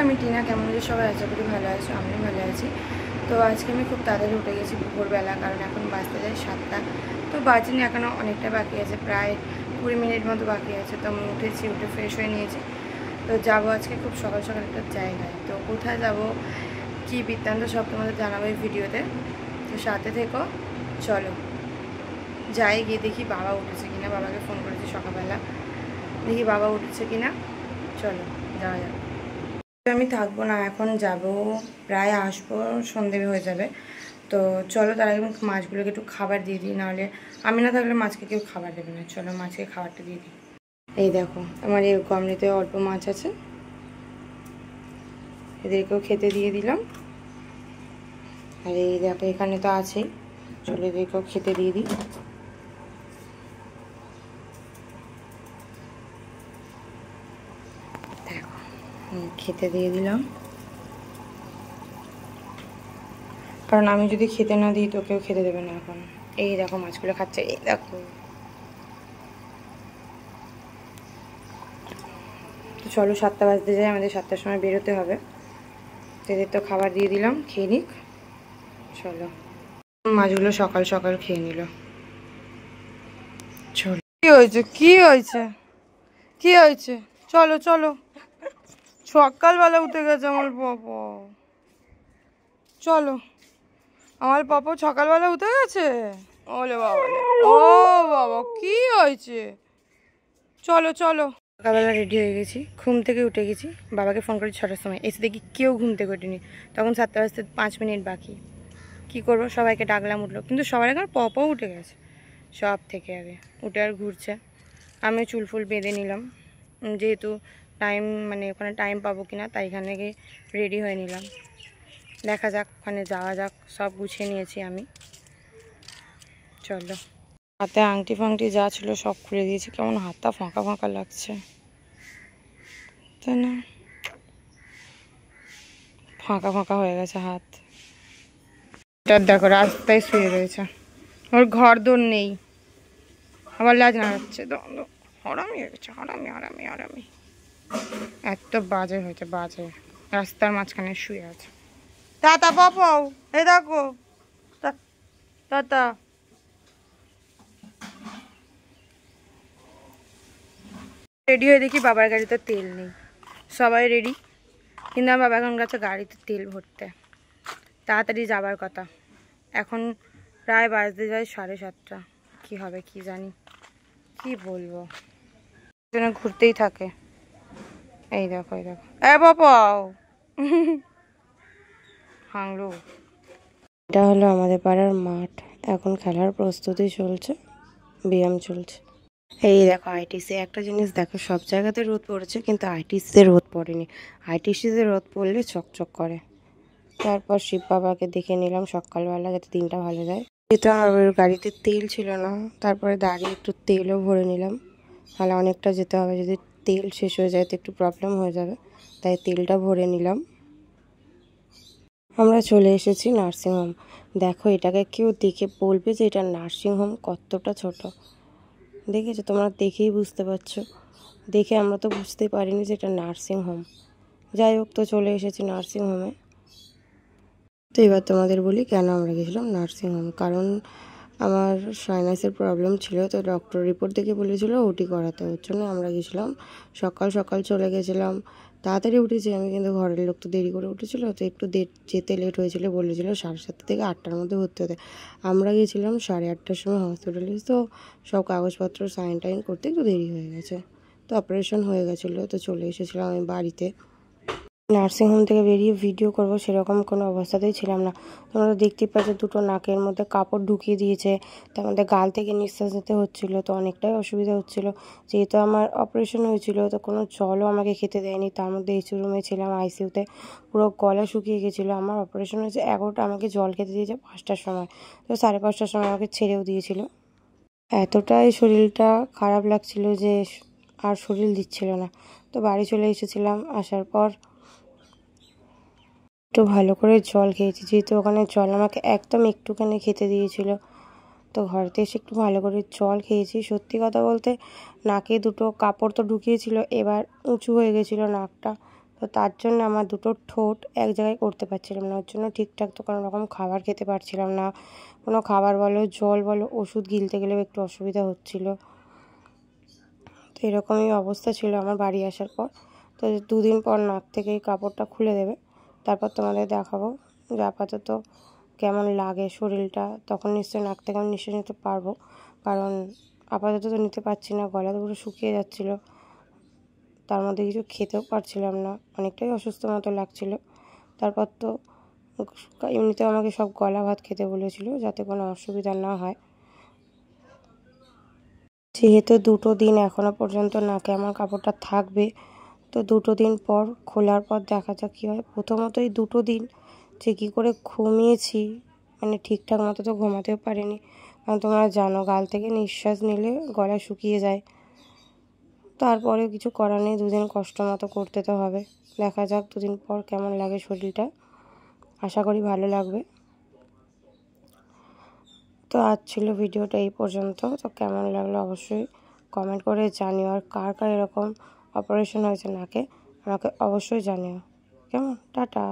আমি টিনা, কেমন যে সবাই আশা করি ভালো আছো, আমিও ভালো আছি। তো আজকে আমি খুব তাড়াতাড়ি উঠে গেছি ভোরবেলা, কারণ এখন বাজতে যায় 7টা। তো বাজিনি, এখনও অনেকটা বাকি আছে, প্রায় 20 মিনিট মতো বাকি আছে। তো আমি উঠেছি, উঠে ফ্রেশ হয়ে নিয়েছি। তো যাবো আজকে খুব সকাল সকাল একটা জায়গায়। তো কোথায় যাব, কি বৃত্তান্ত সব তোমাদের জানাবো এই ভিডিওতে। তো সাথে থেকো, চলো যাই, গিয়ে দেখি বাবা উঠেছে কিনা। বাবাকে ফোন করেছি সকালবেলা, দেখি বাবা উঠেছে কিনা। চলো যাওয়া যাক। আমি থাকবো না, এখন যাব, প্রায় আসবো, সন্ধে হয়ে যাবে। তো চলো তার আগে মাছগুলোকে একটু খাবার দিয়ে দিই, নাহলে আমি না থাকলে মাছকে কেউ খাবার দেবে না। চলো মাছকে খাবারটা দিয়ে দিই। এই দেখো, আমার এই গামলিতে অল্প মাছ আছে, এদেরকেও খেতে দিয়ে দিলাম। আর এই দেখো এখানে তো আছেই, চলো এদেরকেও খেতে দিয়ে দিই। দেখো খেতে দিয়ে দিলাম, কারণ আমি যদি খেতে না দিই তো কেউ খেতে দেবে না এখন। এই দেখো মাছগুলো খাচ্ছে, এই দেখো। তো চলো 7টা বাজতে যায়, আমাদের 7টার সময় বেরোতে হবে। এদের তো খাবার দিয়ে দিলাম, খেয়ে নিক। চলো, মাছগুলো সকাল সকাল খেয়ে নিল। চলো, কি হয়েছে, কি হয়েছে, কি হয়েছে? চলো চলো, সকালবেলা উঠে গেছে আমার পাপা। চলো, আমার পাপা সকালবেলা উঠে গেছে। ওলে বাবা, ও বাবা, কি হয়েছে? চলো চলো। সকালবেলা রেডি হয়ে গেছি, ঘুম থেকে উঠে গেছি। বাবাকে ফোন করি 6টার সময়, এসে দেখি কেউ ঘুম থেকে ওঠেনি। তখন 7টা বাজতে 5 মিনিট বাকি। কি করবো, সবাইকে ডাকলাম, উঠলো, কিন্তু সবার আগে পাপাও উঠে গেছে সব থেকে আগে, উঠে আর ঘুরছে। আমি চুল ফুল বেঁধে নিলাম, যেহেতু টাইম, মানে ওখানে টাইম পাবো কিনা, তাই এখানে গিয়ে রেডি হয়ে নিলাম। দেখা যাক, ওখানে যাওয়া যাক। সব গুছিয়ে নিয়েছি আমি। চলো, হাতে আংটি ফাংটি যা ছিল সব খুলে দিয়েছি। কেমন হাতটা ফাঁকা ফাঁকা লাগছে, তাই না? ফাঁকা ফাঁকা হয়ে গেছে হাত। দেখো রাস্তায় শুয়ে রয়েছে, ওর ঘর দোর নেই, আবার লাজ নাড়াচ্ছে। হরামি হয়ে গেছে, হরামি হরামি হরামি। এত বাজে হয়েছে, বাজে। রাস্তার মাঝখানে শুয়ে আছে। টাটা পাপাও, এই দেখো, টাটা। রেডি হয়ে দেখি বাবার গাড়িতে তেল নেই। সবাই রেডি, কিন্তু আমার বাবা এখন গেছে গাড়িতে তেল ভরতে। তাড়াতাড়ি যাবার কথা, এখন প্রায় বাজতে যায় 7:30। কি হবে কি জানি, কি বলবো, যেন ঘুরতেই থাকে। এই দেখো, এই দেখো, এ বাবাও হাংলু। এটা হলো আমাদের পাড়ার মাঠ, এখন খেলার প্রস্তুতি চলছে, ব্যায়াম চলছে। এই দেখো আইটিসি, একটা জিনিস দেখো, সব জায়গাতে রোদ পড়েছে কিন্তু আইটিসিতে রোদ পড়েনি। আইটিসিতে রোদ পড়লে চকচক করে। তারপর শিব বাবাকে দেখে নিলাম সকালবেলা, যাতে দিনটা ভালো যায়। যেহেতু আমার গাড়িতে তেল ছিল না, তারপরে দাঁড়িয়ে একটু তেলও ভরে নিলাম। তাহলে অনেকটা যেতে হবে, যদি তেল শেষ হয়ে যায় তো একটু প্রবলেম হয়ে যাবে, তাই তেলটা ভরে নিলাম। আমরা চলে এসেছি নার্সিংহোম। দেখো, এটাকে কেউ দেখে বলবে যে এটা নার্সিংহোম কতটা ছোট। দেখেছো তোমরা, দেখেই বুঝতে পারছো। দেখে আমরা তো বুঝতে পারিনি যে এটা নার্সিংহোম। যাই হোক, তো চলে এসেছি নার্সিংহোমে। তো এবার তোমাদের বলি কেন আমরা গেছিলাম নার্সিংহোম। কারণ আমার সাইনাসের প্রবলেম ছিল, তো ডক্টর রিপোর্ট দেখে বলেছিল ওটি করাতে। ওর জন্য আমরা গেছিলাম। সকাল সকাল চলে গেছিলাম, তাড়াতাড়ি উঠেছি আমি, কিন্তু ঘরের লোক তো দেরি করে উঠেছিল, তো একটু যেতে লেট হয়েছিল। বলেছিল 7:30 থেকে 8টার মধ্যে ভর্তি হতে। আমরা গেছিলাম 8:30টার সময় হসপিটালে। তো সব কাগজপত্র সাইন টাইন করতে একটু দেরি হয়ে গেছে, তো অপারেশন হয়ে গেছিলো। তো চলে এসেছিলাম আমি বাড়িতে। নার্সিংহোম থেকে বেরিয়ে ভিডিও করব সেরকম কোনো অবস্থাতেই ছিলাম না। তোমরা তো দেখতেই পাচ্ছ, দুটো নাকের মধ্যে কাপড় ঢুকিয়ে দিয়েছে, তার মধ্যে গাল থেকে নিঃশ্বাস নিতে হচ্ছিলো, তো অনেকটাই অসুবিধা হচ্ছিলো। যেহেতু আমার অপারেশন হয়েছিল, তো কোনো জলও আমাকে খেতে দেয়নি। তার মধ্যে এসি রুমে ছিলাম, আইসিইউতে, পুরো গলা শুকিয়ে গেছিলো। আমার অপারেশন হয়েছে 11টা, আমাকে জল খেতে দিয়েছে 5টার সময়, তো 5:30টার সময় আমাকে ছেড়েও দিয়েছিল। এতটাই শরীরটা খারাপ লাগছিল যে আর শরীর দিচ্ছিল না। তো বাড়ি চলে এসেছিলাম। আসার পর একটু ভালো করে জল খেয়েছি, যেহেতু ওখানে জল আমাকে একদম একটুখানি খেতে দিয়েছিল। তো ঘরেতে এসে একটু ভালো করে জল খেয়েছি। সত্যি কথা বলতে, নাকে দুটো কাপড় তো ঢুকিয়েছিল, এবার উঁচু হয়ে গেছিলো নাকটা, তো তো তার জন্য আমার দুটো ঠোঁট এক জায়গায় করতে পারছিলাম না, ওর জন্য ঠিকঠাক তো কোনো রকম খাবার খেতে পারছিলাম না, কোনো খাবার বলো জল বলো ওষুধ গিলতে গেলেও একটু অসুবিধা হচ্ছিল। তো এরকমই অবস্থা ছিল আমার বাড়ি আসার পর। তো 2 দিন পর নাক থেকে এই কাপড়টা খুলে দেবে, তারপর তোমাদের দেখাবো যে আপাতত কেমন লাগে শরীরটা। তখন নিশ্চয়ই নাক থেকে আমি নিশ্চয়ই নিতে পারবো, কারণ আপাতত তো নিতে পারছি না, গলা তো পুরো শুকিয়ে যাচ্ছিলো, তার মধ্যে কিছু খেতেও পারছিলাম না, অনেকটাই অসুস্থ মতো লাগছিল। তারপর তো এমনিতেও আমাকে সব গলা ভাত খেতে বলেছিল যাতে কোনো অসুবিধা না হয়। যেহেতু 2 দিন এখনও পর্যন্ত নাকে আমার কাপড়টা থাকবে, তো 2 দিন পর খোলার পর দেখা যাক কী হয়। প্রথমতই 2 দিন যে কী করে ঘুমিয়েছি, মানে ঠিকঠাক মতো তো ঘুমাতেও পারিনি, কারণ তোমরা জানো গাল থেকে নিঃশ্বাস নিলে গলা শুকিয়ে যায়। তারপরেও কিছু করার নেই, 2 দিন কষ্ট মতো করতে তো হবে। দেখা যাক 2 দিন পর কেমন লাগে শরীরটা, আশা করি ভালো লাগবে। তো আজ ছিল ভিডিওটা এই পর্যন্ত। তো কেমন লাগলো অবশ্যই কমেন্ট করে জানিও, আর কার কার এরকম অপারেশন হয়েছে নাকে আমাকে অবশ্যই জানিও। কেমন, টাটা।